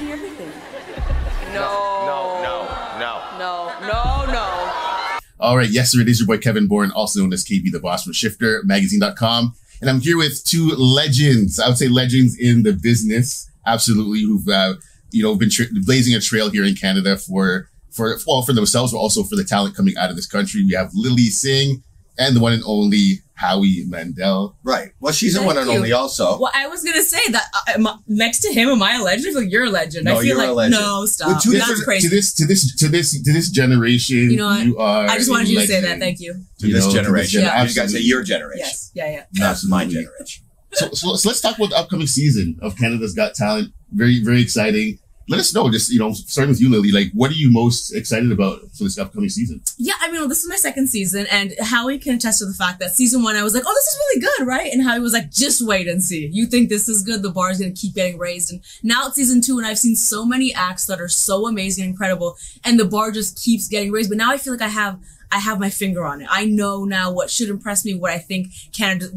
watching everything. No. All right, yes, sir. It is your boy Kevin Bourne, also known as KB the Boss from ShifterMagazine.com. And I'm here with two legends, I would say legends in the business, absolutely, who've, been blazing a trail here in Canada for themselves, but also for the talent coming out of this country. We have Lilly Singh and the one and only Howie Mandel. Right. Well, she's the one and only also. Well, I was going to say that next to him, am I a legend? I feel like you're a legend. No, I feel you're like, a legend. no, stop. That's crazy. To this generation, you know what? You are I just wanted you to say legend. that. Thank you. To this generation. Yeah. You guys say your generation. Yes. Yeah. Not my generation. So let's talk about the upcoming season of Canada's Got Talent. Very, very exciting. Let us know, just, starting with you, Lilly, like, what are you most excited about for this upcoming season? Yeah, this is my second season, and Howie can attest to the fact that season 1, I was like, oh, this is really good, right? And Howie was like, just wait and see. You think this is good, the bar is going to keep getting raised. And now it's season 2, and I've seen so many acts that are so amazing and incredible, and the bar just keeps getting raised. But now I feel like I have my finger on it. I know now what should impress me, when I think Canada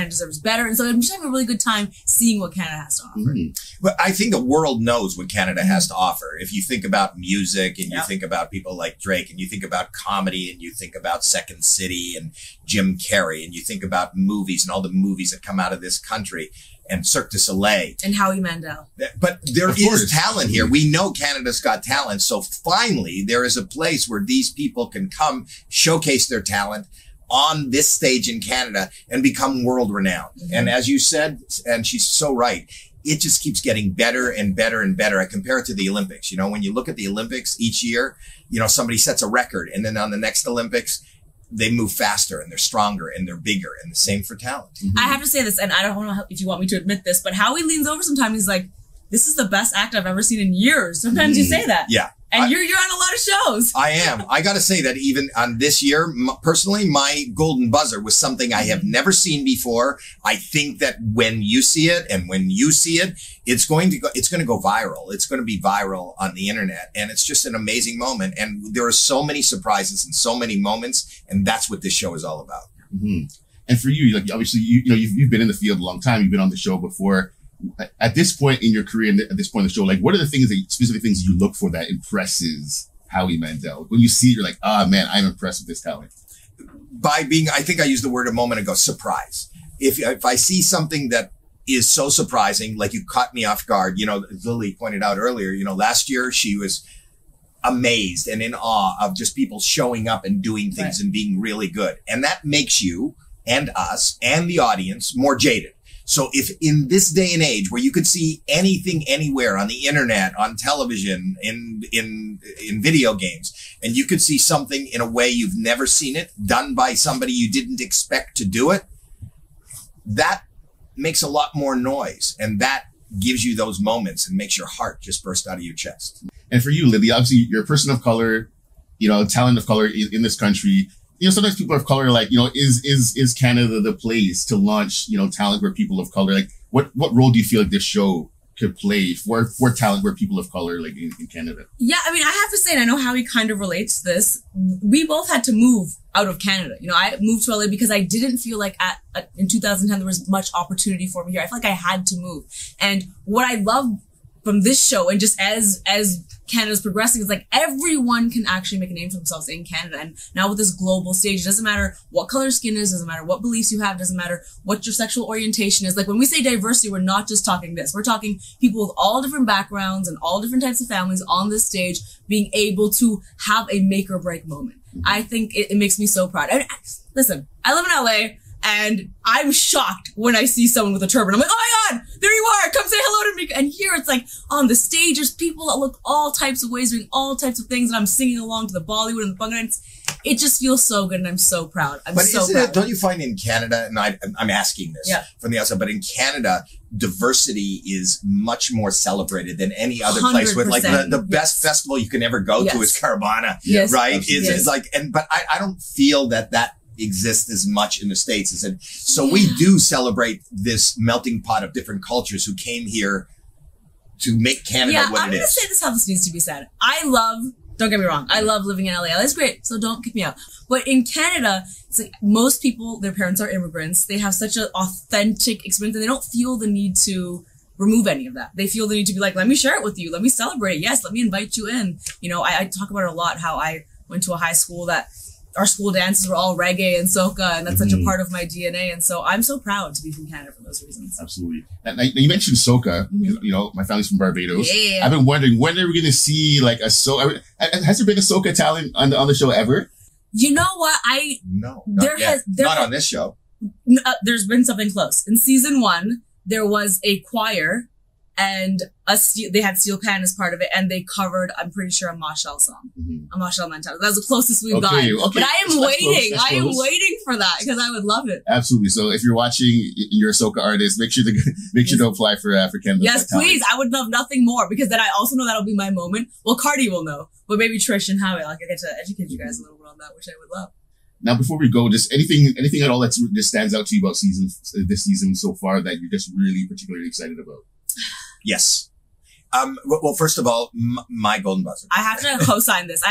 deserves better. And so I'm just having a really good time seeing what Canada has to offer. Mm-hmm. But I think the world knows what Canada has to offer. If you think about music and you think about people like Drake and you think about comedy and you think about Second City and Jim Carrey and you think about movies and all the movies that come out of this country and Cirque du Soleil. And Howie Mandel. But there is talent here. We know Canada's got talent. So finally, there is a place where these people can come showcase their talent on this stage in Canada and become world renowned. Mm-hmm. And as you said, and she's so right, it just keeps getting better and better and better. I compare it to the Olympics. When you look at the Olympics each year, somebody sets a record and then on the next Olympics, they move faster and they're stronger and they're bigger, and the same for talent. Mm-hmm. I have to say this, and I don't know if you want me to admit this, but Howie leans over sometimes. He's like, this is the best act I've ever seen in years. Sometimes you say that. Yeah. And you're on a lot of shows. I am. I got to say that even on this year, personally, my golden buzzer was something I have never seen before. I think that when you see it and when you see it, it's going to go viral. It's going to be viral on the internet. And it's just an amazing moment. And there are so many surprises and so many moments. And that's what this show is all about. Mm-hmm. And for you, like, obviously, you've been in the field a long time. You've been on the show before. At this point in your career, at this point in the show, like, what are the specific things you look for that impresses Howie Mandel? When you see it, you're like, man, I'm impressed with this talent. I think I used the word a moment ago, surprise. If I see something that is so surprising, like you caught me off guard, Lilly pointed out earlier, last year she was amazed and in awe of just people showing up and doing things and being really good. And that makes you and us and the audience more jaded. So if in this day and age where you could see anything anywhere on the internet, on television, in video games, and you could see something in a way you've never seen it done by somebody you didn't expect to do it, that makes a lot more noise. And that gives you those moments and makes your heart just burst out of your chest. And for you, Lilly, obviously you're a person of color, talent of color in this country. Sometimes people of color are like, is Canada the place to launch, talent where people of color, like, what role do you feel like this show could play for talent where people of color, like, in Canada? Yeah, I have to say, and I know how he kind of relates to this, we both had to move out of Canada. I moved to LA because I didn't feel like in 2010 there was much opportunity for me here. I felt like I had to move. And what I love from this show, and just as Canada's progressing, is like everyone can actually make a name for themselves in Canada. And now with this global stage, it doesn't matter what color skin is, doesn't matter what beliefs you have, doesn't matter what your sexual orientation is. Like, when we say diversity, we're not just talking this. We're talking people with all different backgrounds and all different types of families on this stage being able to have a make or break moment. I think it makes me so proud. Listen, I live in LA. And I'm shocked when I see someone with a turban. I'm like, oh my God, there you are. Come say hello to me. And here it's like on the stage, there's people that look all types of ways, doing all types of things. And I'm singing along to the Bollywood and the Bhangra. It just feels so good. And I'm so proud. I'm so proud. Don't you find in Canada, and I'm asking this from the outside, but in Canada, diversity is much more celebrated than any other place. With like the best festival you can ever go to is Caravana, right? It's like, but I don't feel that exists as much in the States. So we do celebrate this melting pot of different cultures who came here to make Canada what it is. I'm going to say this how this needs to be said. Don't get me wrong, I love living in LA. LA's great, so don't kick me out. But in Canada, it's like most people, their parents are immigrants. They have such an authentic experience and they don't feel the need to remove any of that. They feel the need to be like, let me share it with you. Let me celebrate. Yes, let me invite you in. You know, I talk about it a lot, how I went to a high school that our school dances were all reggae and soca, and that's such a part of my DNA. And so I'm so proud to be from Canada for those reasons. Absolutely. And you mentioned soca. You know, my family's from Barbados. Yeah. I've been wondering, when are we going to see like a soca? Has there been a soca talent on the show ever? You know what? No, not on this show. There's been something close. In season 1, there was a choir, and they had steel pan as part of it, and they covered, I'm pretty sure, a Mashal song. A Mashal mentality. That's the closest we've gotten. Okay. But I am waiting. I am waiting for that because I would love it. Absolutely. So if you're watching, you're a soca artist, make sure to apply for Canada. Yes, please. I would love nothing more, because then I also know that'll be my moment. Well, Cardi will know, but maybe Trish and Howie, I'll get to educate you guys a little bit on that, which I would love. Now, before we go, just anything at all that just stands out to you about this season so far that you're just really particularly excited about? Yes. Well, first of all, my golden buzzer. I have to co-sign this.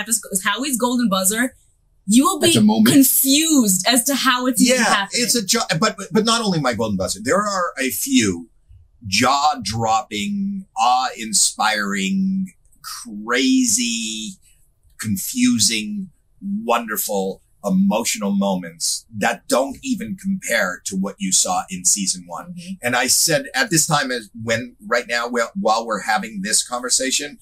Howie's golden buzzer. You will be confused as to how it's even happening. It's but not only my golden buzzer. There are a few jaw-dropping, awe-inspiring, crazy, confusing, wonderful, emotional moments that don't even compare to what you saw in season 1. And I said at this time, right now, while we're having this conversation,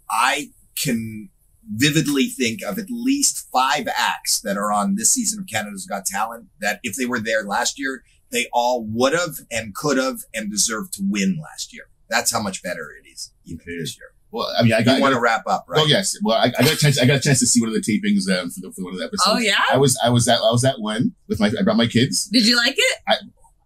I can vividly think of at least 5 acts that are on this season of Canada's Got Talent that if they were there last year, they all would have and could have and deserved to win last year. That's how much better it is even this year. Well, I mean, I want to wrap up, right? Oh yes. Well, I got a chance. I got a chance to see one of the tapings for one of the episodes. Oh yeah. I was at one with I brought my kids. Did you like it?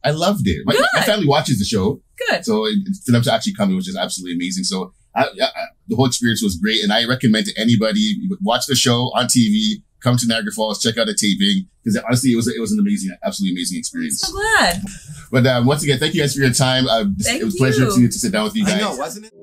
I loved it. My family watches the show. Good. So for them to actually come, it was just absolutely amazing. So the whole experience was great, and I recommend to anybody watch the show on TV. Come to Niagara Falls, check out the taping, because honestly, it was an absolutely amazing experience. I'm so glad. But once again, thank you guys for your time. It was a pleasure to sit down with you guys. I know, wasn't it?